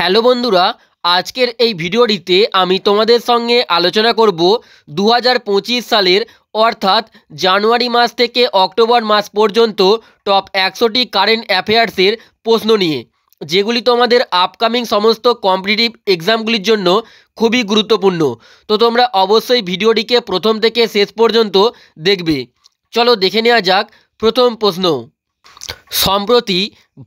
Hello বন্ধুরা, আজকের এই ভিডিওটিতে আমি তোমাদের সঙ্গে আলোচনা করব 2025 সালের অর্থাৎ জানুয়ারি মাস থেকে অক্টোবর মাস পর্যন্ত টপ 100টি কারেন্ট অ্যাফেয়ার্সের প্রশ্ন নিয়ে, যেগুলি তোমাদের আপকামিং সমস্ত কম্পিটিটিভ এক্সামগুলির জন্য খুবই গুরুত্বপূর্ণ। তো তোমরা অবশ্যই ভিডিওটিকে প্রথম থেকে শেষ পর্যন্ত দেখবে। চলো দেখে নেওয়া যাক প্রথম প্রশ্ন। সম্প্রতি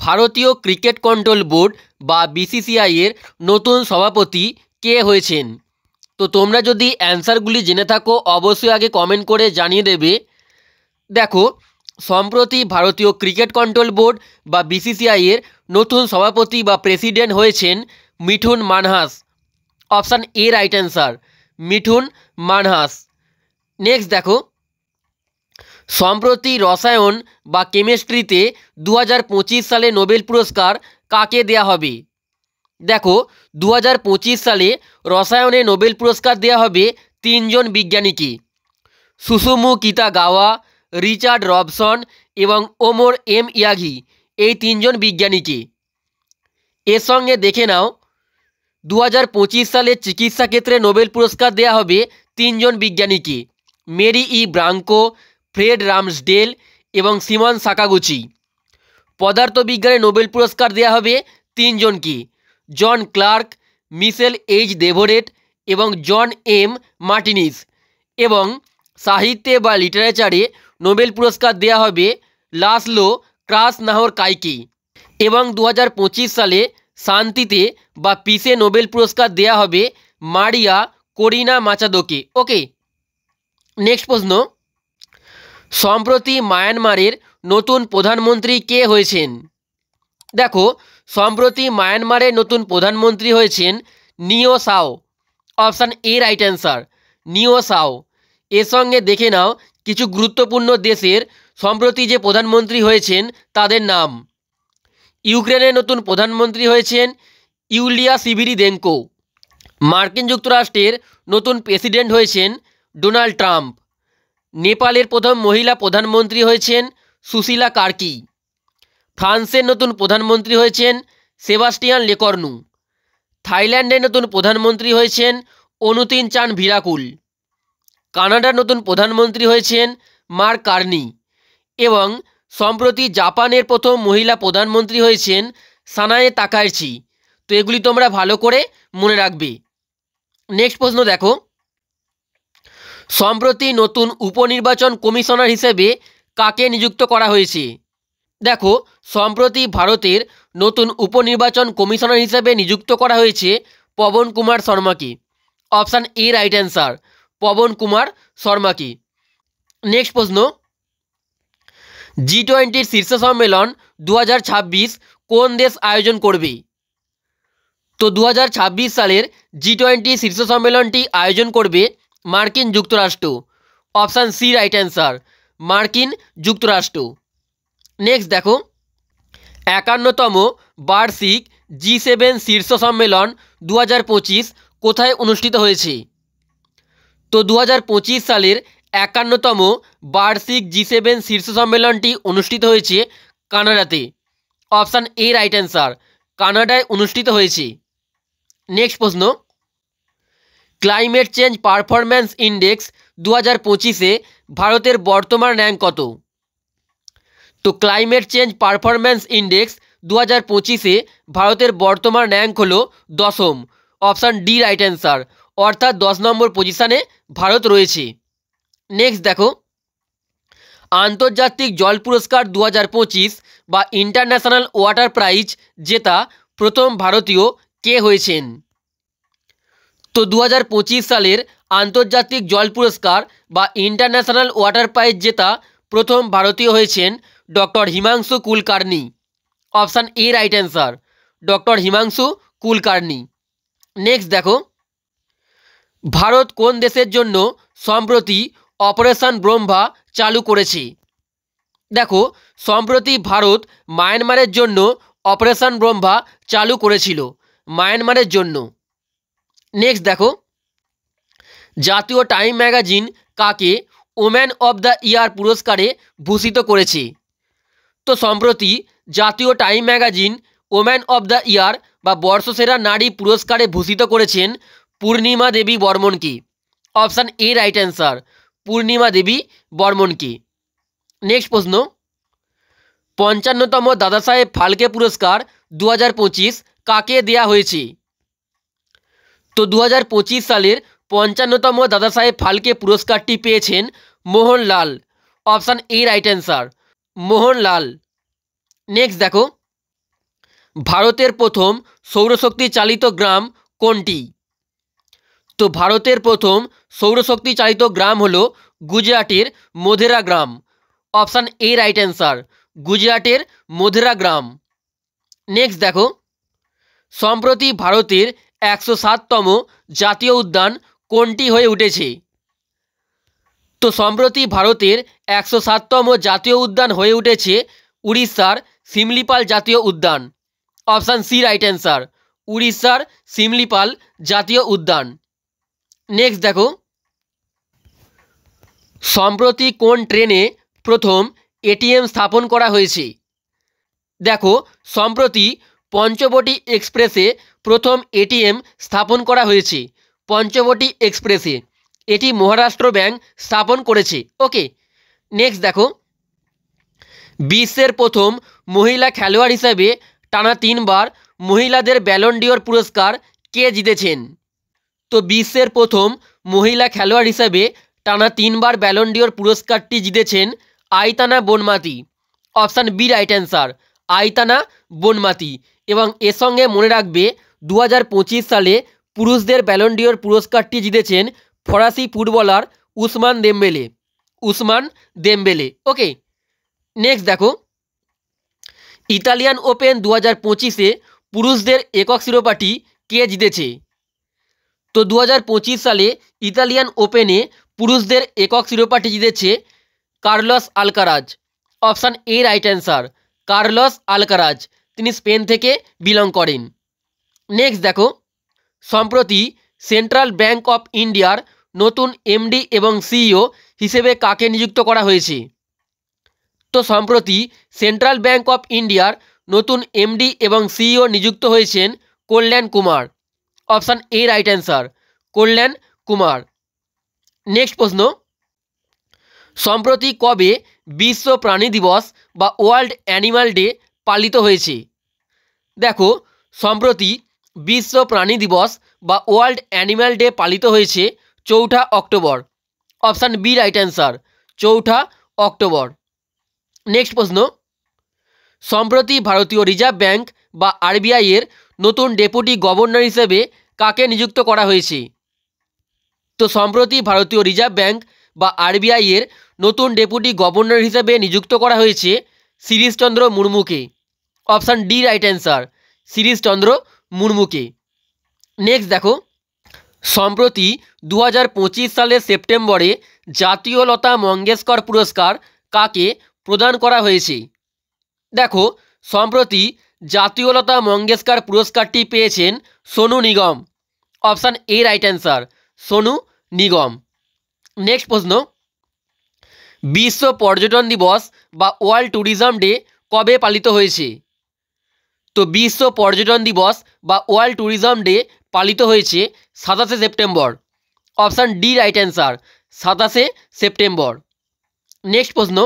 ভারতীয় ক্রিকেট কন্ট্রোল বোর্ড বা বিসিসিআই এর নতুন সভাপতি কে হয়েছেন? তো তোমরা যদি অ্যান্সারগুলি জেনে থাকো অবশ্যই আগে কমেন্ট করে জানিয়ে দেবে। দেখো, সম্প্রতি ভারতীয় ক্রিকেট কন্ট্রোল বোর্ড বা বিসিসিআই এর নতুন সভাপতি বা প্রেসিডেন্ট হয়েছেন Mithun Manhas. Option A right answer, Mithun Manhas. Next দেখো, সম্প্রতি রসায়ন বা কেমিস্ট্রিতে 2025 সালে নোবেল পুরস্কার কাকে দেয়া হবে? দেখো, 2025 সালে রসায়নে নোবেল পুরস্কার দেয়া হবে তিনজন বিজ্ঞানীকে: সুসুমু কিতাগাওয়া, রিচার্ড রবসন এবং ওমর এম ইয়াগি। এই তিনজন বিজ্ঞানীকে। এর সঙ্গে দেখে নাও, 2025 সালে চিকিৎসা ক্ষেত্রে নোবেল পুরস্কার দেয়া হবে তিনজন বিজ্ঞানীকে: মেরি ই ব্রাঙ্কো, ফ্রেড রামসডেল এবং সিমন সাকাগুচি। পদার্থবিজ্ঞানে নোবেল পুরস্কার দেয়া হবে তিনজনকে: জন ক্লার্ক, মিশেল এইচ দেভোরেট এবং জন এম মার্টিনিস। এবং সাহিত্যে বা লিটারেচারে নোবেল পুরস্কার দেয়া হবে লাসলো ক্রাসনাহরকাইকে। এবং 2025 সালে শান্তিতে বা পিসে নোবেল পুরস্কার দেয়া হবে মারিয়া করিনা মাচাদোকে। ওকে, নেক্সট প্রশ্ন। সম্প্রতি মায়ানমারের নতুন প্রধানমন্ত্রী কে হয়েছেন? দেখো, সম্প্রতি মায়ানমারের নতুন প্রধানমন্ত্রী হয়েছেন নিও Sao. Option A right answer, নিও সাও। এর সঙ্গে দেখে নাও কিছু গুরুত্বপূর্ণ দেশের সম্প্রতি যে প্রধানমন্ত্রী হয়েছেন তাদের নাম। ইউক্রেনের নতুন প্রধানমন্ত্রী হয়েছেন ইউলিয়া সিভিরিদেঙ্কো। মার্কিন যুক্তরাষ্ট্রের নতুন প্রেসিডেন্ট হয়েছেন ডোনাল্ড ট্রাম্প। নেপালের প্রথম মহিলা প্রধানমন্ত্রী হয়েছেন সুশীলা কার্কি। ফ্রান্সের নতুন প্রধানমন্ত্রী হয়েছেন সেবাস্টিয়ান লেকর্নু। থাইল্যান্ডের নতুন প্রধানমন্ত্রী হয়েছেন অনুতিন চান ভিরাকুল। কানাডার নতুন প্রধানমন্ত্রী হয়েছেন মার্ক কার্নি। এবং সম্প্রতি জাপানের প্রথম মহিলা প্রধানমন্ত্রী হয়েছেন সানায়ে তাকাইচি। তো এগুলি তোমরা ভালো করে মনে রাখবে। নেক্সট প্রশ্ন দেখো, সম্প্রতি নতুন উপনির্বাচন কমিশনার হিসেবে কাকে নিযুক্ত করা হয়েছে? দেখো, সম্প্রতি ভারতের নতুন উপনির্বাচন কমিশনার হিসেবে নিযুক্ত করা হয়েছে পবন কুমার শর্মাকে। Option A right answer, Pavan Kumar শর্মাকে। নেক্সট প্রশ্ন, G20 শীর্ষ সম্মেলন 2026 কোন দেশ আয়োজন করবে? তো 2026 সালের G20 শীর্ষ সম্মেলনটি আয়োজন করবে মার্কিন যুক্তরাষ্ট্র। অপশান সি রাইট অ্যান্সার, মার্কিন যুক্তরাষ্ট্র। নেক্সট দেখো, 51তম বার্ষিক G7 শীর্ষ সম্মেলন 2025 কোথায় অনুষ্ঠিত হয়েছে? তো 2025 সালের 51তম বার্ষিক G7 শীর্ষ সম্মেলনটি অনুষ্ঠিত হয়েছে কানাডাতে। অপশান এ রাইট অ্যান্সার, কানাডায় অনুষ্ঠিত হয়েছে। নেক্সট প্রশ্ন, ক্লাইমেট চেঞ্জ পারফরম্যান্স ইন্ডেক্স 2025-এ ভারতের বর্তমান র্যাঙ্ক কত? তো ক্লাইমেট চেঞ্জ পারফরম্যান্স ইন্ডেক্স 2025-এ ভারতের বর্তমান র্যাঙ্ক হলো 10ম। অপশান ডি রাইট অ্যান্সার, অর্থাৎ 10 নম্বর পজিশানে ভারত রয়েছে। নেক্সট দেখো, আন্তর্জাতিক জল পুরস্কার 2025 বা ইন্টারন্যাশনাল ওয়াটার প্রাইজ জেতা প্রথম ভারতীয় কে হয়েছেন? তো 2025 সালের আন্তর্জাতিক জল পুরস্কার বা ইন্টারন্যাশনাল ওয়াটার প্রাইজ জেতা প্রথম ভারতীয় হয়েছেন doctor Himanshu Kulkarni. Option A right answer, doctor Himanshu Kulkarni. Next দেখো, ভারত কোন দেশের জন্য সম্প্রতি অপারেশন ব্রহ্মা চালু করেছে? দেখো, সম্প্রতি ভারত মায়ানমারের জন্য অপারেশন ব্রহ্মা চালু করেছিল, মায়ানমারের জন্য। নেক্সট দেখো, জাতীয় টাইম ম্যাগাজিন কাকে ওম্যান অব দ্য ইয়ার পুরস্কারে ভূষিত করেছে? তো সম্প্রতি জাতীয় Time magazine woman of the year বা বর্ষসেরা নারী পুরস্কারে ভূষিত করেছেন পূর্ণিমা দেবী বর্মনকে? Option A right answer, Purnima Devi বর্মনকে। নেক্সট প্রশ্ন, 55তম দাদাসাহেব ফালকে পুরস্কার 2025 কাকে দেয়া হয়েছে? তো 2025 সালের 55তম দাদাসাহেব ফালকে পুরস্কারটি পেয়েছেন Mohanlal. Option A right answer, Mohanlal. Next দেখো, ভারতের প্রথম সৌরশক্তি চালিত গ্রাম কোনটি? তো ভারতের প্রথম সৌরশক্তি চালিত গ্রাম হলো গুজরাটের মোধেরা গ্রাম। অপশান এ রাইট অ্যান্সার, গুজরাটের মোধেরা গ্রাম। নেক্সট দেখো, সম্প্রতি ভারতের 107তম জাতীয় উদ্যান কোনটি হয়ে উঠেছে? তো সম্প্রতি ভারতের 107তম জাতীয় উদ্যান হয়ে উঠেছে উড়িষ্যার সিমলিপাল জাতীয় উদ্যান। অপশান সি রাইট অ্যান্সার, উড়িষ্যার সিমলিপাল জাতীয় উদ্যান। নেক্সট দেখো, সম্প্রতি কোন ট্রেনে প্রথম এটিএম স্থাপন করা হয়েছে? দেখো, সম্প্রতি পঞ্চবটি এক্সপ্রেসে প্রথম এটিএম স্থাপন করা হয়েছে। পঞ্চবটি এক্সপ্রেসে এটি মহারাষ্ট্র ব্যাংক স্থাপন করেছে। ওকে, নেক্সট দেখো, বিশ্বের প্রথম মহিলা খেলোয়াড় হিসেবে টানা 3বার মহিলাদের ব্যালন ডিওর পুরস্কার কে জিতেছেন? তো বিশ্বের প্রথম মহিলা খেলোয়াড় হিসেবে টানা 3বার ব্যালন ডিওর পুরস্কারটি জিতেছেন Aitana Bonmati. Option B right answer, Aitana Bonmati. এবং এর সঙ্গে মনে রাখবে 2025 সালে পুরুষদের ব্যালন ডিওর পুরস্কারটি জিতেছেন ফরাসি footballer Ousmane Dembele. Ousmane Dembele. Okay, next দেখো, ইতালিয়ান ওপেন 2025-এ পুরুষদের একক শিরোপাটি কে জিতেছে? তো 2025 সালে ইতালিয়ান ওপেনে পুরুষদের একক শিরোপাটি জিতেছে Carlos Alcaraz. Option A right answer, Carlos Alcaraz. তিনি স্পেন থেকে বিলং করেন। নেক্সট দেখো, সম্প্রতি সেন্ট্রাল ব্যাংক অফ ইন্ডিয়ার নতুন এমডি এবং সিইও হিসেবে কাকে নিযুক্ত করা হয়েছে? তো সম্প্রতি সেন্ট্রাল ব্যাংক অফ ইন্ডিয়ার নতুন এমডি এবং সিইও নিযুক্ত হয়েছেন Kalyan Kumar. Option A right answer, Kalyan Kumar. Next প্রশ্ন, সম্প্রতি কবে বিশ্ব প্রাণী দিবস বা ওয়ার্ল্ড অ্যানিমাল ডে পালিত হয়েছে? দেখো, সম্প্রতি বিশ্ব প্রাণী দিবস বা ওয়ার্ল্ড অ্যানিমাল ডে পালিত হয়েছে 4 October. Option B right answer, 4 October. Next প্রশ্ন, সম্প্রতি ভারতীয় রিজার্ভ ব্যাংক বা আরবিআই এর নতুন ডেপুটি গভর্নর হিসেবে কাকে নিযুক্ত করা হয়েছে? তো সম্প্রতি ভারতীয় রিজার্ভ ব্যাংক বা আরবিআই এর নতুন ডেপুটি গভর্নর হিসেবে নিযুক্ত করা হয়েছে শিরিষচন্দ্র মুর্মুকে। Option D right answer, Shirishchandra মুর্মুকে। নেক্সট দেখো, সম্প্রতি 2025 সালের সেপ্টেম্বরে জাতীয় লতা মঙ্গেশকর পুরস্কার কাকে প্রদান করা হয়েছে? দেখো, সম্প্রতি জাতীয় লতা মঙ্গেশকর পুরস্কারটি পেয়েছেন Sonu Nigam. Option A right answer, Sonu Nigam. Next প্রশ্ন, বিশ্ব পর্যটন দিবস বা ওয়ার্ল্ড ট্যুরিজম ডে কবে পালিত হয়েছে? তো বিশ্ব পর্যটন দিবস বা ওয়ার্ল্ড ট্যুরিজম ডে পালিত হয়েছে 27 September. Option D right answer, 27 September. Next প্রশ্ন,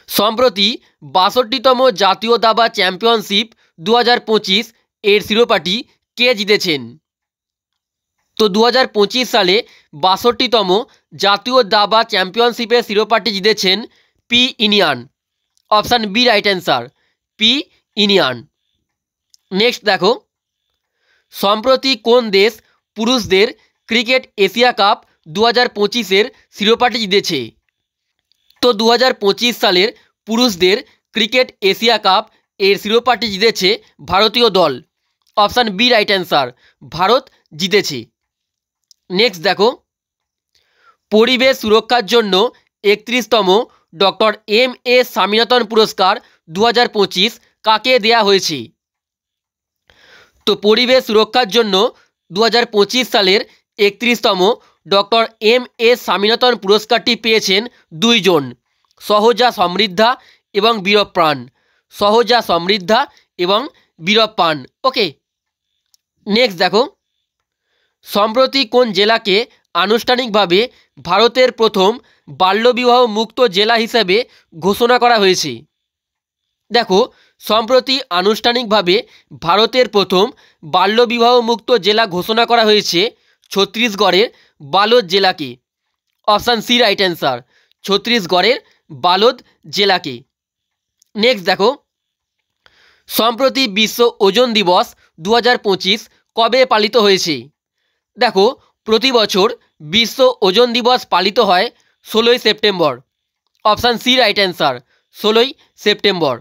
সম্প্রতি 62তম জাতীয় দাবা চ্যাম্পিয়নশিপ 2025 এর শিরোপাটি কে জিতেছেন? তো 2025 সালে 62তম জাতীয় দাবা চ্যাম্পিয়নশিপের শিরোপাটি জিতেছেন P Iniyan. Option B right answer, P Iniyan. Next দেখো, সম্প্রতি কোন দেশ পুরুষদের ক্রিকেট এশিয়া কাপ 2025-এর শিরোপাটি জিতেছে? তো 2025 সালের পুরুষদের ক্রিকেট এশিয়া কাপ এর শিরোপাটি জিতেছে ভারতীয় দল। Option B right answer, Bharat জিতেছে। নেক্সট দেখো, পরিবেশ সুরক্ষার জন্য 31তম ডক্টর এম এ স্বামীনাথন পুরস্কার 2025 কাকে দেয়া হয়েছে? তো পরিবেশ সুরক্ষার জন্য 2025 সালের 31তম ডক্টর এম এ স্বামীনাথন পুরস্কারটি পেয়েছেন 2 জন, সহজা সমৃদ্ধা এবং বীরপ্রাণ। সহজা সমৃদ্ধা এবং বীরপ্প পান। ওকে, নেক্সট দেখো, সম্প্রতি কোন জেলাকে আনুষ্ঠানিকভাবে ভারতের প্রথম বাল্যবিবাহ মুক্ত জেলা হিসেবে ঘোষণা করা হয়েছে? দেখো, সম্প্রতি আনুষ্ঠানিকভাবে ভারতের প্রথম বাল্যবিবাহ মুক্ত জেলা ঘোষণা করা হয়েছে ছত্তিশগড়ের বালোদ জেলাকে। অপশান সি রাইট অ্যান্সার, ছত্তিশগড়ের বালোদ জেলাকে। নেক্সট দেখো, সম্প্রতি বিশ্ব ওজন দিবস 2025 কবে পালিত হয়েছে? দেখো, প্রতি বছর বিশ্ব ওজন দিবস পালিত হয় 16ই September. Option C right answer, 16ই সেপ্টেম্বর।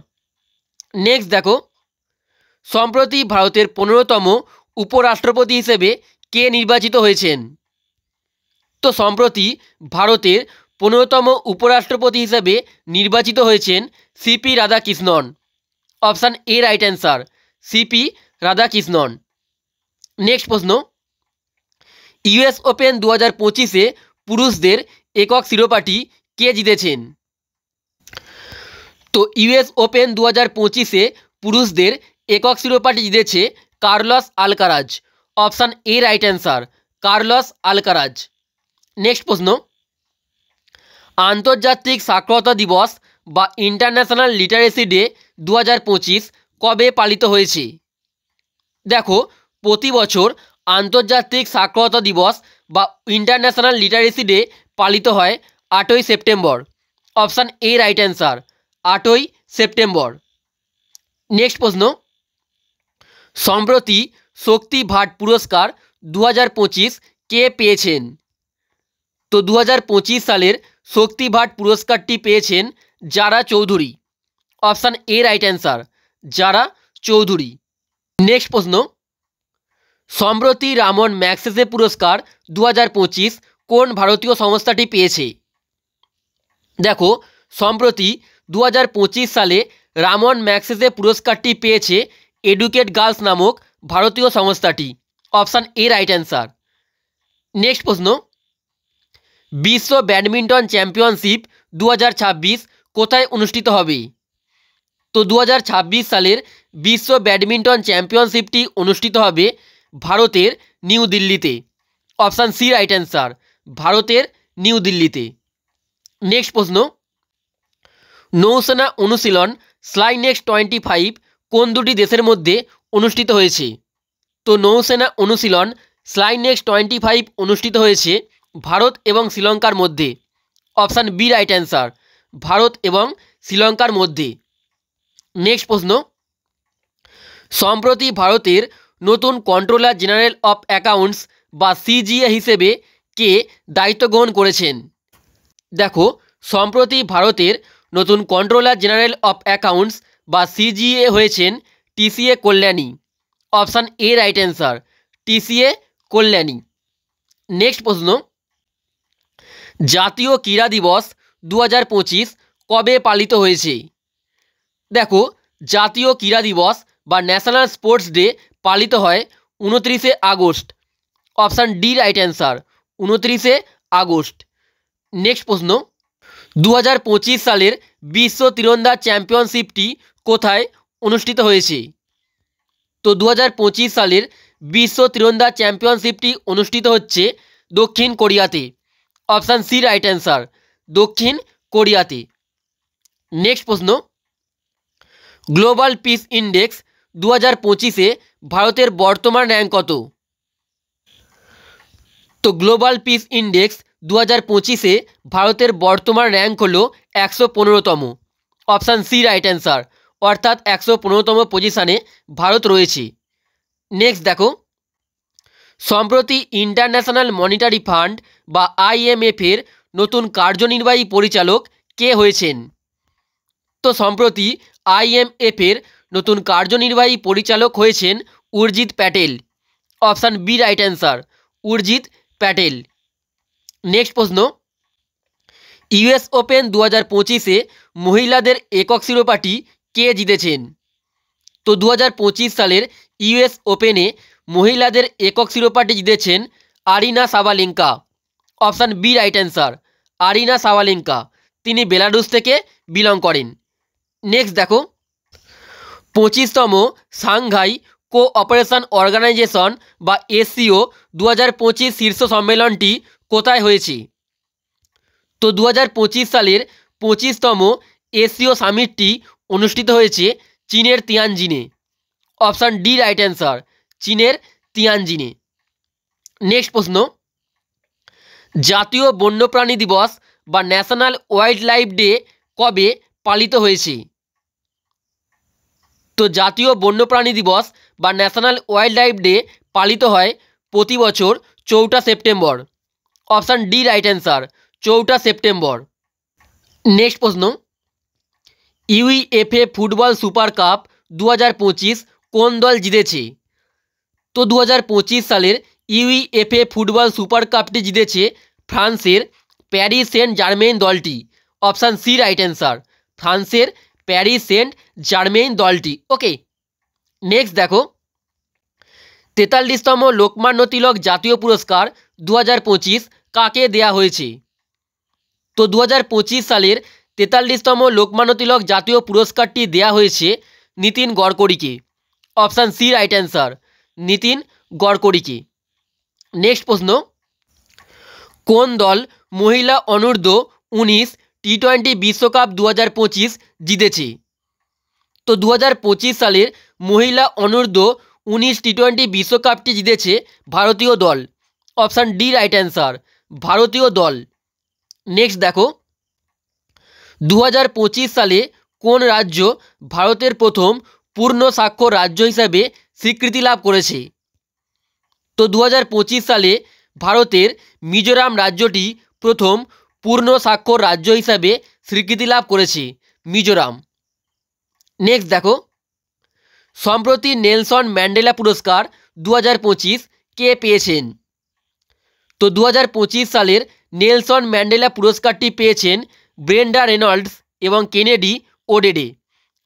নেক্সট দেখো, সম্প্রতি ভারতের 15তম উপরাষ্ট্রপতি হিসেবে কে নির্বাচিত হয়েছেন? তো সম্প্রতি ভারতের 15তম উপরাষ্ট্রপতি হিসেবে নির্বাচিত হয়েছেন CP Radhakrishnan. Option A right answer, CP Radhakrishnan. Next প্রশ্ন, ইউএস ওপেন 2025-এ পুরুষদের একক শিরোপাটি কে জিতেছেন? তো ইউএস ওপেন 2025-এ পুরুষদের একক শিরোপাটি জিতেছে Carlos Alcaraz. Option A right answer, Carlos Alcaraz. Next প্রশ্ন, আন্তর্জাতিক সাক্ষরতা দিবস বা ইন্টারন্যাশনাল লিটারেসি ডে 2025 কবে পালিত হয়েছে? দেখো, প্রতি বছর আন্তর্জাতিক সাক্ষরতা দিবস বা ইন্টারন্যাশনাল লিটারেসি ডে পালিত হয় 8ই September. Option A right answer, 8ই সেপ্টেম্বর। নেক্সট প্রশ্ন, সম্প্রতি শক্তি ভাট পুরস্কার 2025 কে পেয়েছেন? তো 2025 সালের শক্তি ভাট পুরস্কারটি পেয়েছেন Zara Chaudhary. Option A right answer, Zara Chaudhary. Next প্রশ্ন, সম্প্রতি রামন ম্যাগসেসে পুরস্কার 2025 কোন ভারতীয় সংস্থাটি পেয়েছে? দেখো, সম্প্রতি 2025 সালে রামন ম্যাগসেসে পুরস্কারটি পেয়েছে এডুকেট গার্লস নামক ভারতীয় সংস্থাটি। Option A right answer. Next প্রশ্ন, বিশ্ব ব্যাডমিন্টন চ্যাম্পিয়নশিপ 2026 কোথায় অনুষ্ঠিত হবে? তো 2026 সালের বিশ্ব ব্যাডমিন্টন চ্যাম্পিয়নশিপটি অনুষ্ঠিত হবে ভারতের নিউ দিল্লিতে। অপশান সি রাইট অ্যান্সার, ভারতের নিউ দিল্লিতে। নেক্সট প্রশ্ন, নৌসেনা অনুশীলন স্লাইনেক্স 25 কোন দুটি দেশের মধ্যে অনুষ্ঠিত হয়েছে? তো নৌসেনা অনুশীলন স্লাইনেক্স 25 অনুষ্ঠিত হয়েছে ভারত এবং শ্রীলঙ্কার মধ্যে। Option B right answer, Bharat এবং শ্রীলঙ্কার মধ্যে। নেক্সট প্রশ্ন, সম্প্রতি ভারতের নতুন কন্ট্রোলার জেনারেল অফ অ্যাকাউন্টস বা সিজিএ হিসেবে কে দায়িত্ব গ্রহণ করেছেন? দেখো, সম্প্রতি ভারতের নতুন কন্ট্রোলার জেনারেল অফ অ্যাকাউন্টস বা সিজিএ হয়েছেন TCA Kalyani. Option A right answer, TCA Kalyani. Next প্রশ্ন, জাতীয় ক্রীড়া দিবস 2025 কবে পালিত হয়েছে? দেখো, জাতীয় ক্রীড়া দিবস বা ন্যাশনাল স্পোর্টস ডে পালিত হয় 29শে August. Option D right answer, 29শে আগস্ট। নেক্সট প্রশ্ন, 2025 সালের বিশ্ব তীরন্দাজ চ্যাম্পিয়নশিপটি কোথায় অনুষ্ঠিত হয়েছে? তো 2025 সালের বিশ্ব তীরন্দাজ চ্যাম্পিয়নশিপটি অনুষ্ঠিত হচ্ছে দক্ষিণ কোরিয়াতে। অপশান সি রাইট অ্যান্সার, দক্ষিণ কোরিয়াতে। নেক্সট প্রশ্ন, গ্লোবাল পিস ইন্ডেক্স 2025-এ ভারতের বর্তমান র্যাঙ্ক কত? তো গ্লোবাল পিস ইন্ডেক্স 2025-এ ভারতের বর্তমান র্যাঙ্ক হলো 115তম। অপশান সি রাইট অ্যান্সার, অর্থাৎ 115তম পজিশানে ভারত রয়েছে। নেক্সট দেখো, সম্প্রতি ইন্টারন্যাশনাল মনিটারি ফান্ড বা IMF-এর নতুন কার্যনির্বাহী পরিচালক কে হয়েছেন? তো সম্প্রতি IMF-এর নতুন কার্যনির্বাহী পরিচালক হয়েছেন Urjit Patel. Option B right answer, Urjit Patel. Next প্রশ্ন, ইউএস ওপেন 2025-এ মহিলাদের একক শিরোপাটি কে জিতেছেন? তো 2025 সালের ইউএস ওপেনে মহিলাদের একক শিরোপাটি জিতেছেন Aryna Sabalenka. Option B right answer, Aryna Sabalenka. তিনি বেলারুস থেকে বিলং করেন। নেক্সট দেখো, 25তম সাংঘাই কোঅপারেশন অর্গানাইজেশন বা এসসিও 2025 শীর্ষ সম্মেলনটি কোথায় হয়েছে? তো 2025 সালের 25তম এসসিও সামিটটি অনুষ্ঠিত হয়েছে চীনের তিয়ানজিনে। অপশান ডি রাইট অ্যান্সার, চীনের তিয়ানজিনে। নেক্সট প্রশ্ন, জাতীয় বন্যপ্রাণী দিবস বা ন্যাশনাল ওয়াইল্ড লাইফ ডে কবে পালিত হয়েছে? তো জাতীয় বন্যপ্রাণী দিবস বা ন্যাশনাল ওয়াইল্ড লাইফ ডে পালিত হয় প্রতি বছর 4 September. Option D right answer, 4 September. Next প্রশ্ন, ইউইএফএ ফুটবল সুপার কাপ 2025 কোন দল জিতেছে? তো 2025 সালের ইউইএফএ ফুটবল সুপার কাপটি জিতেছে ফ্রান্সের প্যারিস সেন্ট জার্মেইন দলটি। অপশান সি রাইট অ্যান্সার, ফ্রান্সের প্যারিস সেন্ট জার্মেইন দলটি। ওকে, নেক্সট দেখো, 43তম লোকমান্য তিলক জাতীয় পুরস্কার 2025 কাকে দেয়া হয়েছে? তো 2025 সালের 43তম লোকমান্য তিলক জাতীয় পুরস্কারটি দেয়া হয়েছে নীতিন গড়করিকে। অপশান সি রাইট অ্যান্সার, নীতিন গড়করিকে। নেক্সট প্রশ্ন, কোন দল মহিলা অনূর্ধ্ব 19 টি20 বিশ্বকাপ 2025 জিতেছে? তো 2025 সালের মহিলা অনূর্ধ্ব 19 টি20 বিশ্বকাপটি জিতেছে ভারতীয় দল। অপশান ডি রাইট অ্যান্সার, ভারতীয় দল। নেক্সট দেখো, 2025 সালে কোন রাজ্য ভারতের প্রথম পূর্ণ স্বাক্ষর রাজ্য হিসাবে স্বীকৃতি লাভ করেছে? তো 2025 সালে ভারতের মিজোরাম রাজ্যটি প্রথম পূর্ণ স্বাক্ষর রাজ্য হিসাবে স্বীকৃতি লাভ করেছে, মিজোরাম। নেক্সট দেখো, সম্প্রতি নেলসন ম্যান্ডেলা পুরস্কার 2025 কে পেয়েছেন? তো 2025 সালের নেলসন ম্যান্ডেলা পুরস্কারটি পেয়েছেন ব্রেন্ডা রেনল্ডস এবং কেনেডি ওডেডে।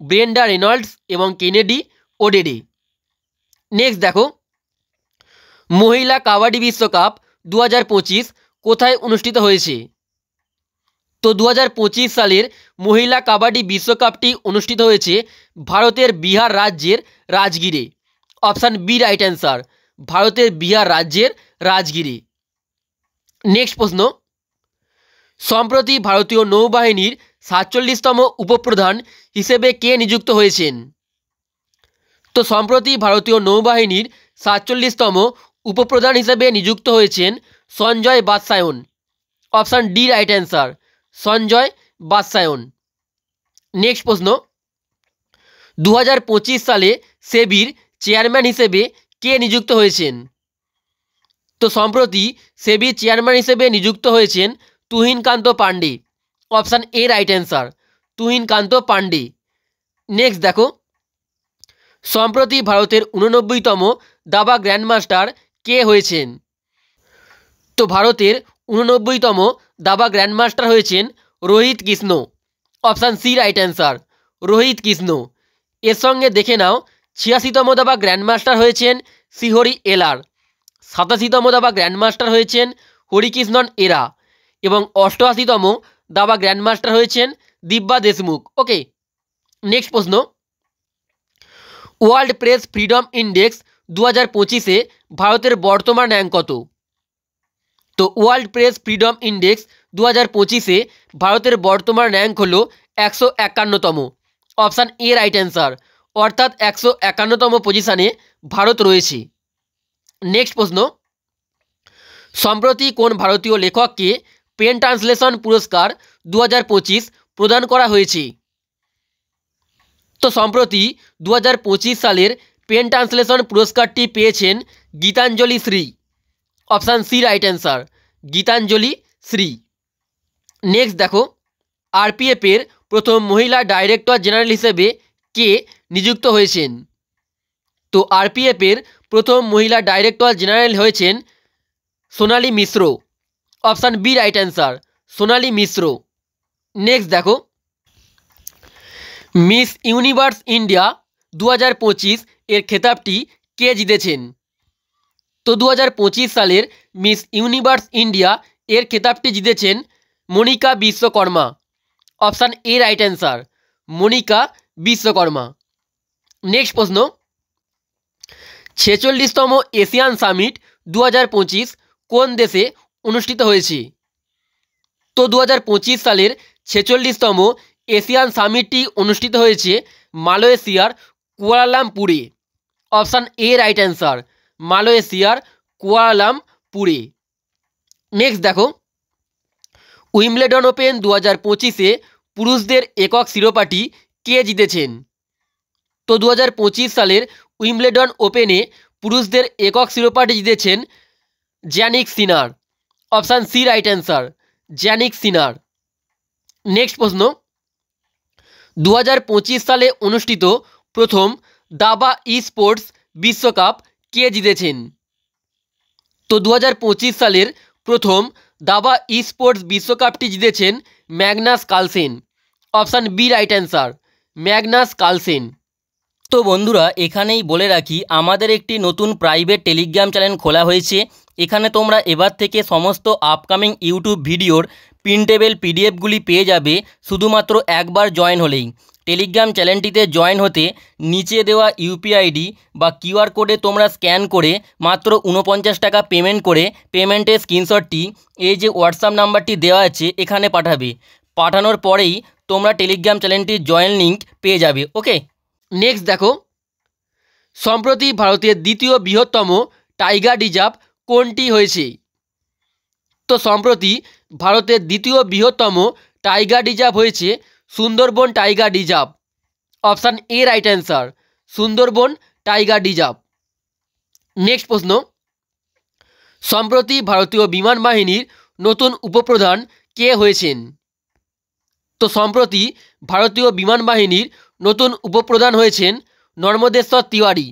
ব্রেন্ডা রেনল্ডস এবং কেনেডি ওডেডে। নেক্সট দেখো, মহিলা কাবাডি বিশ্বকাপ 2025 কোথায় অনুষ্ঠিত হয়েছে? তো 2025 সালের মহিলা কাবাডি বিশ্বকাপটি অনুষ্ঠিত হয়েছে ভারতের বিহার রাজ্যের রাজগিরে। অপশান বি রাইট অ্যান্সার, ভারতের বিহার রাজ্যের রাজগিরে। নেক্সট প্রশ্ন, সম্প্রতি ভারতীয় নৌবাহিনীর 47তম উপপ্রধান হিসেবে কে নিযুক্ত হয়েছেন? তো সম্প্রতি ভারতীয় নৌবাহিনীর 47তম উপপ্রধান হিসেবে নিযুক্ত হয়েছেন Sanjay Vatsayan. Option D right answer, Sanjay Vatsayan. Next প্রশ্ন, 2025 সালে সেবির চেয়ারম্যান হিসেবে কে নিযুক্ত হয়েছেন? তো সম্প্রতি সেবির চেয়ারম্যান হিসেবে নিযুক্ত হয়েছেন Tuhinkanta Pandey. Option A right answer, Tuhinkanta Pandey. Next দেখো, সম্প্রতি ভারতের 89তম দাবা গ্র্যান্ডমাস্টার কে হয়েছেন? তো ভারতের 89তম দাবা গ্র্যান্ডমাস্টার হয়েছেন Rohit Krishna. Option C right answer, Rohit Krishna. এর সঙ্গে দেখে নাও 86তম দাবা গ্র্যান্ডমাস্টার হয়েছেন শ্রীহরি এলার, 87তম দাবা গ্র্যান্ডমাস্টার হয়েছেন হরিকৃষ্ণন এরা এবং 88তম দাবা গ্র্যান্ডমাস্টার হয়েছেন দিব্যা দেশমুখ। ওকে, নেক্সট প্রশ্ন, ওয়ার্ল্ড প্রেস ফ্রিডম ইন্ডেক্স 2025-এ ভারতের বর্তমান র্যাঙ্ক কত? তো ওয়ার্ল্ড প্রেস ফ্রিডম ইন্ডেক্স 2025-এ ভারতের বর্তমান র্যাঙ্ক হলো 151তম। অপশান এ রাইট অ্যান্সার, অর্থাৎ 151তম পজিশানে ভারত রয়েছে। নেক্সট প্রশ্ন, সম্প্রতি কোন ভারতীয় লেখককে পেন ট্রান্সলেশন পুরস্কার 2025 প্রদান করা হয়েছে? তো সম্প্রতি 2025 সালের পেন ট্রান্সলেশন পুরস্কারটি পেয়েছেন Geetanjali Shree. Option C right answer, Geetanjali Shree. Next দেখো, আরপিএফের প্রথম মহিলা ডাইরেক্টর জেনারেল হিসেবে কে নিযুক্ত হয়েছেন? তো আরপিএফের প্রথম মহিলা ডাইরেক্টর জেনারেল হয়েছেন সোনালী মিশ্র। অপশান বি রাইট অ্যান্সার, সোনালী মিশ্র। নেক্সট দেখো, মিস ইউনিভার্স ইন্ডিয়া 2025 এর খেতাবটি কে জিতেছেন? তো 2025 সালের মিস ইউনিভার্স ইন্ডিয়া এর খেতাবটি জিতেছেন Monika Vishwakarma. Option A right answer, Monika Vishwakarma. Next প্রশ্ন, 46তম এশিয়ান সামিট 2025 কোন দেশে অনুষ্ঠিত হয়েছে? তো 2025 সালের 46তম এশিয়ান সামিটটি অনুষ্ঠিত হয়েছে মালয়েশিয়ার কুয়ালালামপুরে। অপশান এ রাইট অ্যান্সার, মালয়েশিয়ার কুয়ালালামপুরে। নেক্সট দেখো, উইম্বলেডন ওপেন 2025-এ পুরুষদের একক শিরোপাটি কে জিতেছেন? তো 2025 সালের উইম্বলেডন ওপেনে পুরুষদের একক শিরোপাটি জিতেছেন Jannik Sinner. Option C right answer, Jannik Sinner. Next প্রশ্ন, 2025 সালে অনুষ্ঠিত প্রথম দাবা ই স্পোর্টস বিশ্বকাপ কে জিতেছেন? তো 2025 সালের প্রথম দাবা ই স্পোর্টস বিশ্বকাপটি জিতেছেন Magnus Carlsen. Option B right answer, Magnus Carlsen. তো বন্ধুরা, এখানেই বলে রাখি, আমাদের একটি নতুন প্রাইভেট টেলিগ্রাম চ্যানেল খোলা হয়েছে। এখানে তোমরা এবার থেকে সমস্ত আপকামিং ইউটিউব ভিডিওর প্রিন্টেবল পিডিএফগুলি পেয়ে যাবে শুধুমাত্র একবার জয়েন হলেই। টেলিগ্রাম চ্যানেলটিতে জয়েন হতে নিচে দেওয়া ইউপিআইডি বা কিউআর কোডে তোমরা স্ক্যান করে মাত্র 49 টাকা পেমেন্ট করে পেমেন্টের স্ক্রিনশটটি এই যে হোয়াটসঅ্যাপ নাম্বারটি দেওয়া আছে এখানে পাঠাবে। পাঠানোর পরেই তোমরা টেলিগ্রাম চ্যানেলটির জয়েন লিঙ্ক পেয়ে যাবে। ওকে, নেক্সট দেখো, সম্প্রতি ভারতের দ্বিতীয় বৃহত্তম টাইগার রিজার্ভ কোনটি হয়েছে? তো সম্প্রতি ভারতের দ্বিতীয় বৃহত্তম টাইগার রিজার্ভ হয়েছে Sundarban tiger reserve. Option A right answer, Sundarban tiger reserve. Next প্রশ্ন, সম্প্রতি ভারতীয় বিমান বাহিনীর নতুন উপপ্রধান কে হয়েছেন? তো সম্প্রতি ভারতীয় বিমান বাহিনীর নতুন উপপ্রধান হয়েছেন Narmadeshwar Tiwari.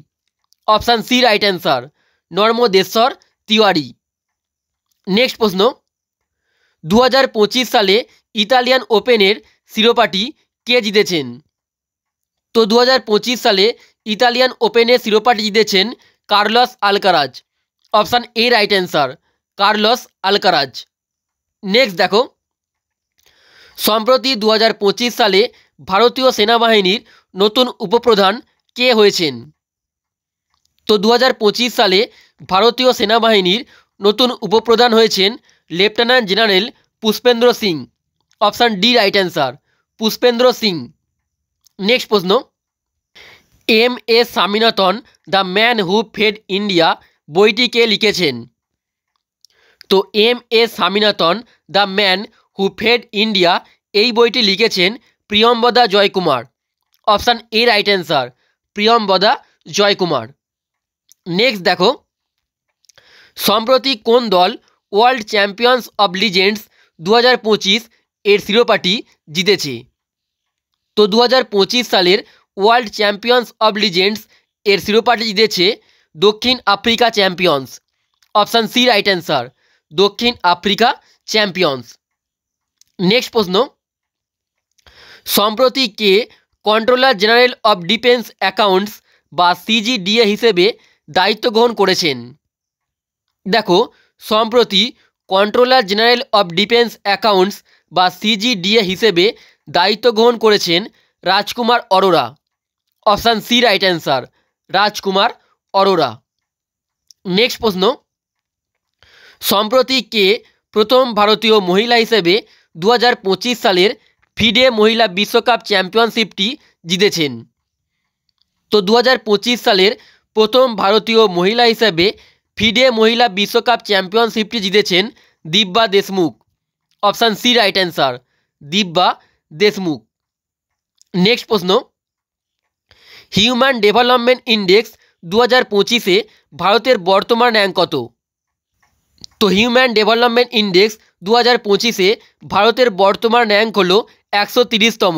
Option C right answer, Narmadeshwar Tiwari. Next প্রশ্ন, 2025 সালে ইতালিয়ান ওপেনের শিরোপাটি কে জিতেছেন? তো 2025 সালে ইতালিয়ান ওপেনের শিরোপাটি জিতেছেন Carlos Alcaraz. Option A right answer, Carlos Alcaraz. Next দেখো, সম্প্রতি 2025 সালে ভারতীয় সেনাবাহিনীর নতুন উপপ্রধান কে হয়েছেন? তো 2025 সালে ভারতীয় সেনাবাহিনীর নতুন উপপ্রধান হয়েছেন lieutenant general Pushpendra Singh. Option D right answer, Pushpendra Singh. Next প্রশ্ন, M S Swaminathan the man who fed India বইটি কে লিখেছেন? তো M S Swaminathan the man who fed India এই বইটি লিখেছেন Priyambada Jayakumar. Option A right answer, Priyambada Jayakumar. Next দেখো, সম্প্রতি কোন দল ওয়ার্ল্ড চ্যাম্পিয়ন্স অব লিজেন্ডস 2025 এর শিরোপাটি জিতেছে? তো 2025 সালের ওয়ার্ল্ড চ্যাম্পিয়ন্স অব লিজেন্ডস এর শিরোপাটি জিতেছে দক্ষিণ Africa champions. Option C right answer, দক্ষিণ আফ্রিকা চ্যাম্পিয়ন্স। নেক্সট প্রশ্ন, সম্প্রতি কে controller general of defence accounts বা সিজিডিএ হিসেবে দায়িত্ব গ্রহণ করেছেন? দেখো, সম্প্রতি controller general of defence accounts বা সিজিডিএ হিসেবে দায়িত্ব গ্রহণ করেছেন Rajkumar Arora. Option C right answer, Rajkumar Arora. Next প্রশ্ন, সম্প্রতি কে প্রথম ভারতীয় মহিলা হিসেবে 2025 সালের ফিডে মহিলা বিশ্বকাপ চ্যাম্পিয়নশিপটি জিতেছেন? তো 2025 সালের প্রথম ভারতীয় মহিলা হিসেবে ফিডে মহিলা বিশ্বকাপ চ্যাম্পিয়নশিপটি জিতেছেন Divya Deshmukh. Option C right answer, Divya Deshmukh. Next প্রশ্ন, হিউম্যান ডেভেলপমেন্ট ইন্ডেক্স 2025-এ ভারতের বর্তমান র্যাঙ্ক কত? তো হিউম্যান ডেভেলপমেন্ট ইন্ডেক্স 2025-এ ভারতের বর্তমান র্যাঙ্ক হলো 130তম।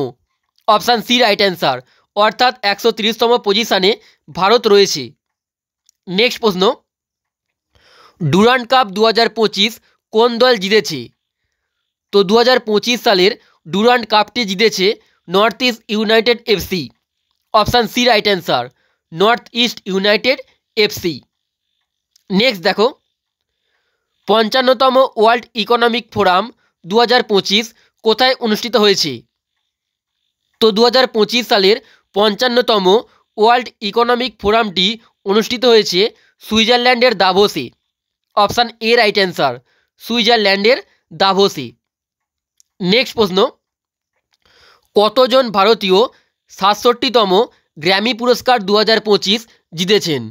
অপশান সি রাইট অ্যান্সার, অর্থাৎ 130তম পজিশানে ভারত রয়েছে। নেক্সট প্রশ্ন, ডুরান্ড কাপ 2025 কোন দল জিতেছে? তো 2025 সালের ডুরান্ড কাপটি জিতেছে North East United FC. Option C right answer, North East United FC. Next দেখো, 55তম ওয়ার্ল্ড ইকোনমিক ফোরাম 2025 কোথায় অনুষ্ঠিত হয়েছে? তো 2025 সালের 55তম ওয়ার্ল্ড ইকোনমিক ফোরামটি অনুষ্ঠিত হয়েছে সুইজারল্যান্ডের দাভোসে। অপশান এ রাইট অ্যান্সার, সুইজারল্যান্ডের দাভোসে। নেক্সট প্রশ্ন, কতজন ভারতীয় 67তম গ্র্যামি পুরস্কার 2025 জিতেছেন?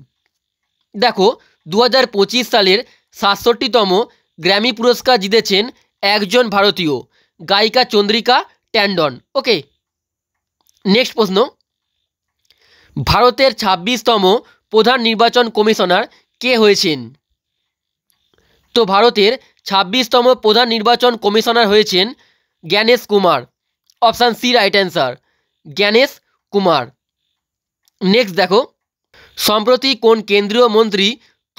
দেখো 2025 সালের 67তম গ্র্যামি পুরস্কার জিতেছেন একজন ভারতীয়, গায়িকা চন্দ্রিকা ট্যান্ডন। ওকে। নেক্সট প্রশ্ন, ভারতের 26তম প্রধান নির্বাচন কমিশনার কে হয়েছেন? তো ভারতের 26তম প্রধান নির্বাচন কমিশনার হয়েছেন Gyanesh Kumar. Option C right answer, Gyanesh Kumar. Next দেখো, সম্প্রতি কোন কেন্দ্রীয় মন্ত্রী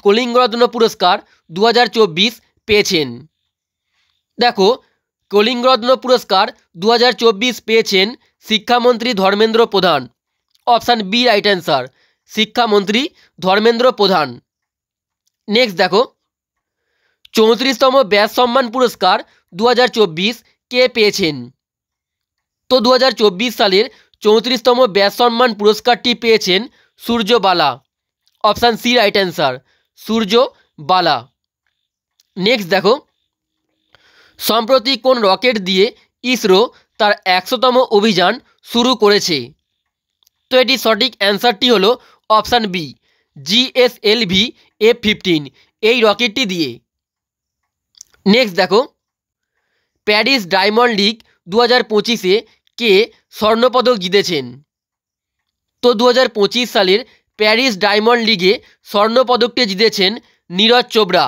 কলিঙ্গরত্ন পুরস্কার 2024 পেয়েছেন? দেখো কলিঙ্গরত্ন পুরস্কার 2024 পেয়েছেন শিক্ষামন্ত্রী ধর্মেন্দ্র প্রধান। অপশান বি রাইট অ্যান্সার, শিক্ষামন্ত্রী ধর্মেন্দ্র প্রধান। নেক্সট দেখো, 34তম ব্যাস সম্মান পুরস্কার 2024 কে পেয়েছেন? তো 2024 সালের 34তম ব্যাস সম্মান পুরস্কারটি পেয়েছেন সূর্য বালা। অপশান সি রাইট অ্যান্সার, সূর্য বালা। নেক্সট দেখো, সম্প্রতি কোন রকেট দিয়ে ইসরো তার 100তম অভিযান শুরু করেছে? তো এটি সঠিক অ্যান্সারটি হলো অপশান বি, GSLV F-15 এই রকেটটি দিয়ে। নেক্সট দেখো, প্যারিস ডায়মন্ড লিগ 2025-এ কে স্বর্ণপদক জিতেছেন? তো 2025 সালের প্যারিস ডায়মন্ড লিগে স্বর্ণপদকটি জিতেছেন Neeraj Chopra.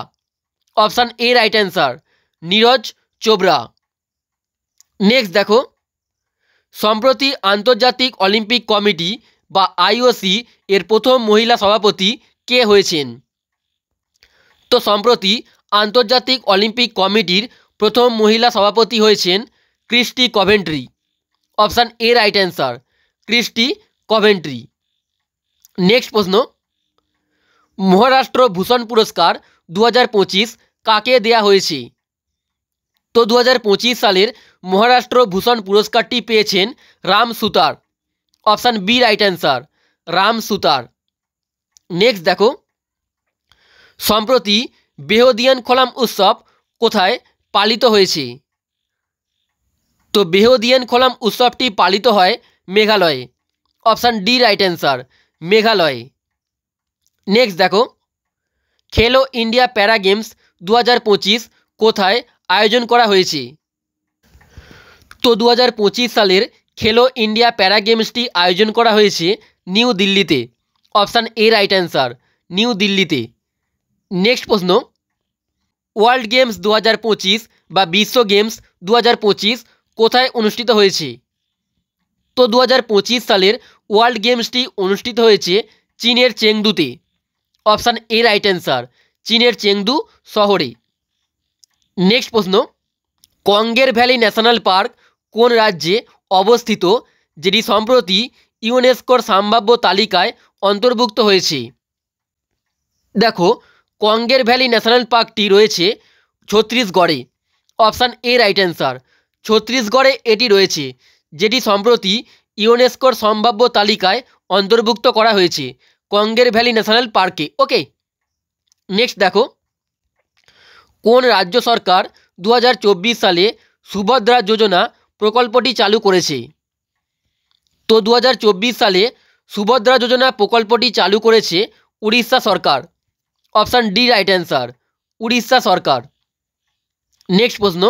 Option A right answer, Neeraj Chopra. Next দেখো, সম্প্রতি আন্তর্জাতিক অলিম্পিক কমিটি বা IOC এর প্রথম মহিলা সভাপতি কে হয়েছেন? তো সম্প্রতি আন্তর্জাতিক অলিম্পিক কমিটির প্রথম মহিলা সভাপতি হয়েছেন Kirsty Coventry. Option A right answer, Kirsty Coventry. Next প্রশ্ন, মহারাষ্ট্র ভূষণ পুরস্কার 2025 কাকে দেয়া হয়েছে? তো 2025 সালের মহারাষ্ট্র ভূষণ পুরস্কারটি পেয়েছেন Ram Sutar. Option B right answer, Ram Sutar. Next দেখো, সম্প্রতি বেহদিয়ান খোলাম উৎসব কোথায় পালিত হয়েছে? তো বেহদিয়ান খোলাম উৎসবটি পালিত হয় মেঘালয়ে। অপশান ডি রাইট অ্যান্সার, মেঘালয়ে। নেক্সট দেখো, খেলো ইন্ডিয়া প্যারা গেমস 2025 কোথায় আয়োজন করা হয়েছে? তো 2025 সালের খেলো ইন্ডিয়া প্যারা গেমসটি আয়োজন করা হয়েছে নিউ দিল্লিতে। Option A right answer, new দিল্লিতে। নেক্সট প্রশ্ন, ওয়ার্ল্ড গেমস 2025 বা বিশ্ব গেমস 2025 কোথায় অনুষ্ঠিত হয়েছে? তো 2025 সালের ওয়ার্ল্ড গেমসটি অনুষ্ঠিত হয়েছে চীনের চেংদুতে। অপশান এ রাইট অ্যান্সার, চীনের চেংদু শহরে। নেক্সট প্রশ্ন, কঙ্গের ভ্যালি ন্যাশনাল পার্ক কোন রাজ্যে অবস্থিত যেটি সম্প্রতি ইউনেস্কোর সম্ভাব্য তালিকায় অন্তর্ভুক্ত হয়েছে? দেখো কঙ্গের ভ্যালি ন্যাশনাল পার্কটি রয়েছে ছত্তিশগড়ে। অপশান এ রাইট অ্যান্সার, ছত্তিশগড়ে এটি রয়েছে, যেটি সম্প্রতি ইউনেস্কোর সম্ভাব্য তালিকায় অন্তর্ভুক্ত করা হয়েছে কঙ্গের ভ্যালি ন্যাশনাল পার্কে। ওকে। নেক্সট দেখো, কোন রাজ্য সরকার 2024 সালে সুভদ্রা যোজনা প্রকল্পটি চালু করেছে? তো 2024 সালে সুভদ্রা যোজনা প্রকল্পটি চালু করেছে উড়িষ্যা সরকার। Option D right answer, Orissa সরকার। নেক্সট প্রশ্ন,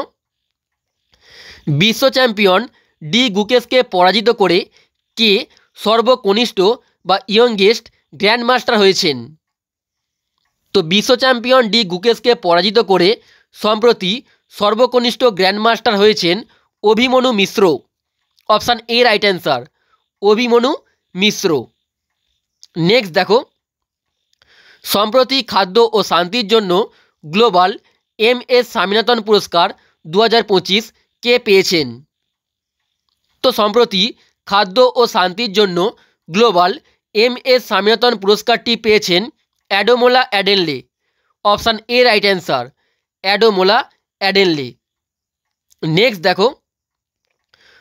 বিশ্ব চ্যাম্পিয়ন ডি গুকেশকে পরাজিত করে কে সর্বকনিষ্ঠ বা ইয়ংগেস্ট গ্র্যান্ড মাস্টার হয়েছেন? তো বিশ্ব চ্যাম্পিয়ন ডি গুকেশকে পরাজিত করে সম্প্রতি সর্বকনিষ্ঠ গ্র্যান্ড মাস্টার হয়েছেন Abhimanyu Mishra. Option A right answer, Abhimanyu Mishra. Next দেখো, সম্প্রতি খাদ্য ও শান্তির জন্য গ্লোবাল MS স্বামীনাথন পুরস্কার 2025 কে পেয়েছেন? তো সম্প্রতি খাদ্য ও শান্তির জন্য গ্লোবাল MS স্বামীনাথন পুরস্কারটি পেয়েছেন Ademola Adenle. Option A right answer, Ademola Adenle. Next দেখো,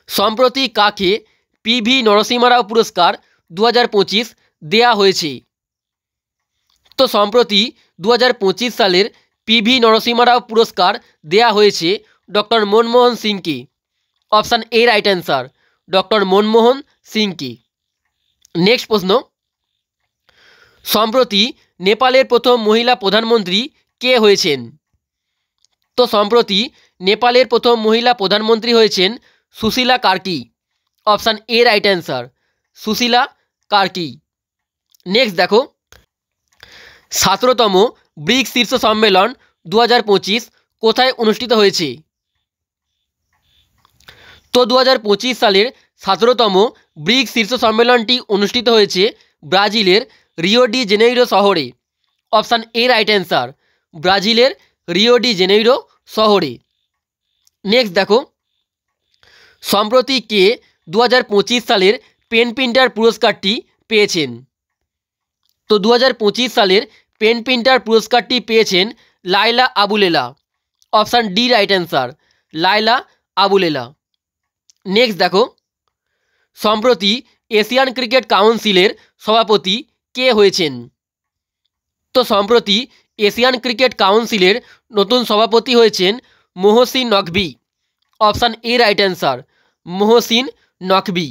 সম্প্রতি কাকে PV নরসিংহ রাও পুরস্কার 2025 দেয়া হয়েছে? তো সম্প্রতি 2025 সালের পিভি নরসিংহ রাও পুরস্কার দেয়া হয়েছে ডক্টর মনমোহন সিংকে। Option A right answer, doctor Manmohan সিংকে। নেক্সট প্রশ্ন, সম্প্রতি নেপালের প্রথম মহিলা প্রধানমন্ত্রী কে হয়েছেন? তো সম্প্রতি নেপালের প্রথম মহিলা প্রধানমন্ত্রী হয়েছেন Sushila Karki. Option A right answer, Sushila Karki. Next দেখো, 17তম ব্রিক্স শীর্ষ সম্মেলন 2025 কোথায় অনুষ্ঠিত হয়েছে? তো 2025 সালের 17তম ব্রিক্স শীর্ষ সম্মেলনটি অনুষ্ঠিত হয়েছে ব্রাজিলের রিও ডি জেনেইরো শহরে। অপশান এ রাইট অ্যান্সার, ব্রাজিলের রিও ডি জেনেইরো শহরে। নেক্সট দেখো, সম্প্রতি কে 2025 সালের পেন প্রিন্টার পুরস্কারটি পেয়েছেন? তো 2025 সালের পেন প্রিন্টার পুরস্কারটি পেয়েছেন লাইলা আবুলেলা। অপশান ডি রাইট অ্যান্সার, লাইলা আবুলেলা। নেক্সট দেখো, সম্প্রতি এশিয়ান ক্রিকেট কাউন্সিলের সভাপতি কে হয়েছেন? তো সম্প্রতি এশিয়ান ক্রিকেট কাউন্সিলের নতুন সভাপতি হয়েছেন Mohsin Naqvi. Option A right answer, Mohsin Naqvi.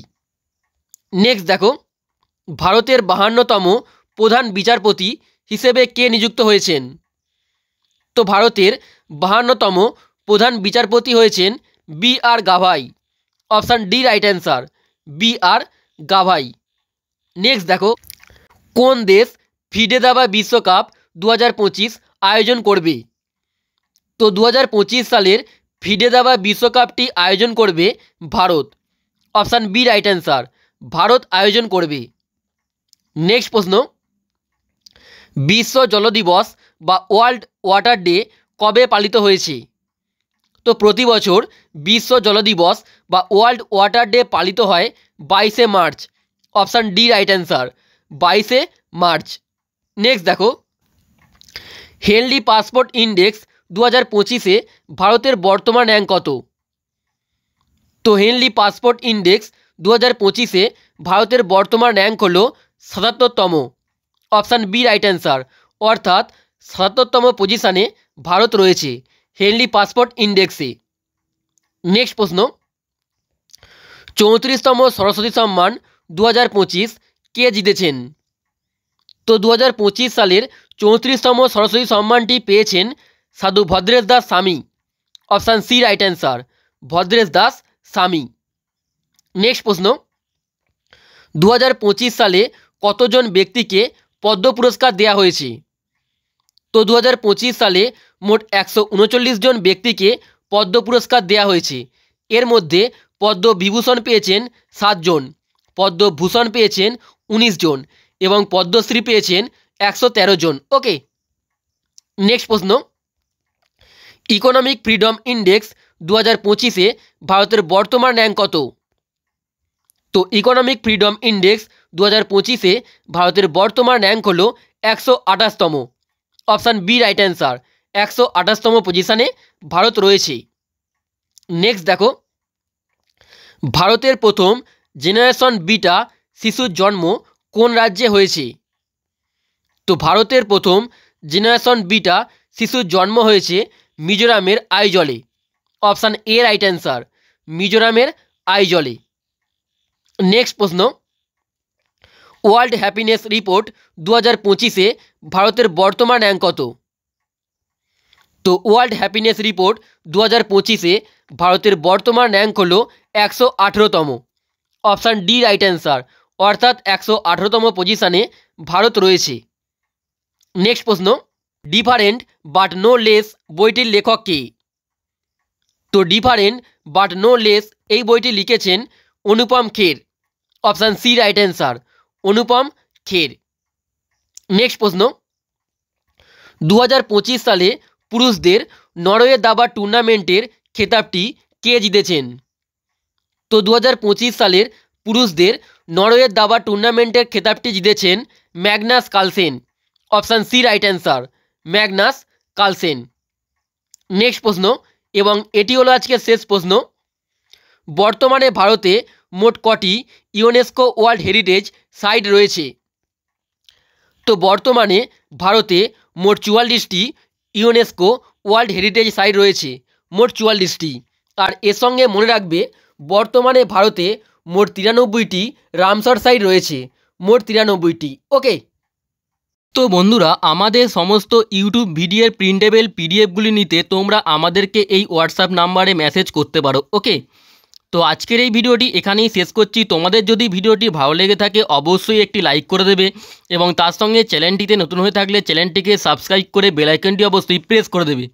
Next দেখো, ভারতের 52তম প্রধান বিচারপতি হিসেবে কে নিযুক্ত হয়েছেন? তো ভারতের 52তম প্রধান বিচারপতি হয়েছেন B R Gavai. Option D right answer, B R Gavai. Next দেখো, কোন দেশ ফিডে দাবা বিশ্বকাপ 2025 আয়োজন করবে? তো 2025 সালের ফিডে দাবা বিশ্বকাপটি আয়োজন করবে Bharat. Option B right answer, Bharat আয়োজন করবে। নেক্সট প্রশ্ন, বিশ্ব জল দিবস বা ওয়ার্ল্ড ওয়াটার ডে কবে পালিত হয়েছে? তো প্রতি বছর বিশ্ব জল দিবস বা ওয়ার্ল্ড ওয়াটার ডে পালিত হয় 22শে March. Option D right answer, 22শে মার্চ। নেক্সট দেখো, হেনলি পাসপোর্ট ইন্ডেক্স 2025-এ ভারতের বর্তমান র্যাঙ্ক কত? তো হেনলি পাসপোর্ট ইন্ডেক্স 2025-এ ভারতের বর্তমান র্যাঙ্ক হলো 77তম। অপশান বি রাইট অ্যান্সার, অর্থাৎ 77তম পজিশানে ভারত রয়েছে হেনলি পাসপোর্ট ইন্ডেক্সে। নেক্সট প্রশ্ন, 34তম সরস্বতী সম্মান 2025 কে জিতেছেন? তো 2025 সালের 34তম সরস্বতী সম্মানটি পেয়েছেন সাধু Bhadresh Das Swami. Option C right answer, Bhadresh Das Swami. Next প্রশ্ন, 2025 সালে কতজন ব্যক্তিকে পদ্ম পুরস্কার দেওয়া হয়েছে? তো 2025 সালে মোট 139 জন ব্যক্তিকে পদ্ম পুরস্কার দেওয়া হয়েছে। এর মধ্যে পদ্ম বিভূষণ পেয়েছেন 7 জন, পদ্মভূষণ পেয়েছেন 19 জন এবং পদ্মশ্রী পেয়েছেন 113 জন। ওকে। নেক্সট প্রশ্ন, ইকোনমিক ফ্রিডম ইন্ডেক্স 2025-এ ভারতের বর্তমান র্যাঙ্ক কত? তো ইকোনমিক ফ্রিডম ইন্ডেক্স 2025-এ ভারতের বর্তমান র্যাঙ্ক হলো 128তম। অপশান বি রাইট অ্যান্সার, 128তম পজিশানে ভারত রয়েছে। নেক্সট দেখো, ভারতের প্রথম জেনারেশন বিটা শিশুর জন্ম কোন রাজ্যে হয়েছে? তো ভারতের প্রথম জেনারেশন বিটা শিশুর জন্ম হয়েছে মিজোরামের আইজলে। অপশান এ রাইট অ্যান্সার, মিজোরামের আইজলে। নেক্সট প্রশ্ন, ওয়ার্ল্ড হ্যাপিনেস রিপোর্ট 2025-এ ভারতের বর্তমান র্যাঙ্ক কত? তো ওয়ার্ল্ড হ্যাপিনেস রিপোর্ট 2025-এ ভারতের বর্তমান র্যাঙ্ক হলো 118তম। অপশান ডি রাইট অ্যান্সার, অর্থাৎ 118তম পজিশানে ভারত রয়েছে। নেক্সট প্রশ্ন, ডিফারেন্ট বাট নো লেস বইটির লেখক কে? তো ডিফারেন্ট বাট নো লেস এই বইটি লিখেছেন Anupam Kher. Option C right answer, Anupam Kher. Next প্রশ্ন, 2025 সালে পুরুষদের নরওয়ে দাবা টুর্নামেন্টের খেতাবটি কে জিতেছেন? তো 2025 সালের পুরুষদের নরওয়ে দাবা টুর্নামেন্টের খেতাবটি জিতেছেন Magnus Carlsen. Option C right answer, Magnus Carlsen. Next প্রশ্ন, এবং এটি হলো আজকের শেষ প্রশ্ন, বর্তমানে ভারতে মোট কটি ইউনেস্কো ওয়ার্ল্ড হেরিটেজ সাইট রয়েছে? তো বর্তমানে ভারতে মোট 44টি ইউনেস্কো ওয়ার্ল্ড হেরিটেজ সাইট রয়েছে, মোট 44টি। আর এর সঙ্গে মনে রাখবে বর্তমানে ভারতে মোট 93টি রামসার সাইট রয়েছে, মোট 93টি। ওকে। তো বন্ধুরা, আমাদের সমস্ত ইউটিউব ভিডিওর প্রিন্টেবল পিডিএফগুলি নিতে তোমরা আমাদেরকে এই হোয়াটসঅ্যাপ নাম্বারে মেসেজ করতে পারো। ওকে, তো আজকের এই ভিডিওটি এখানেই শেষ করছি। তোমাদের যদি ভিডিওটি ভালো লেগে থাকে অবশ্যই একটি লাইক করে দেবে এবং তার সঙ্গে চ্যানেলটিতে নতুন হয়ে থাকলে চ্যানেলটিকে সাবস্ক্রাইব করে বেল আইকনটি অবশ্যই প্রেস করে দেবে।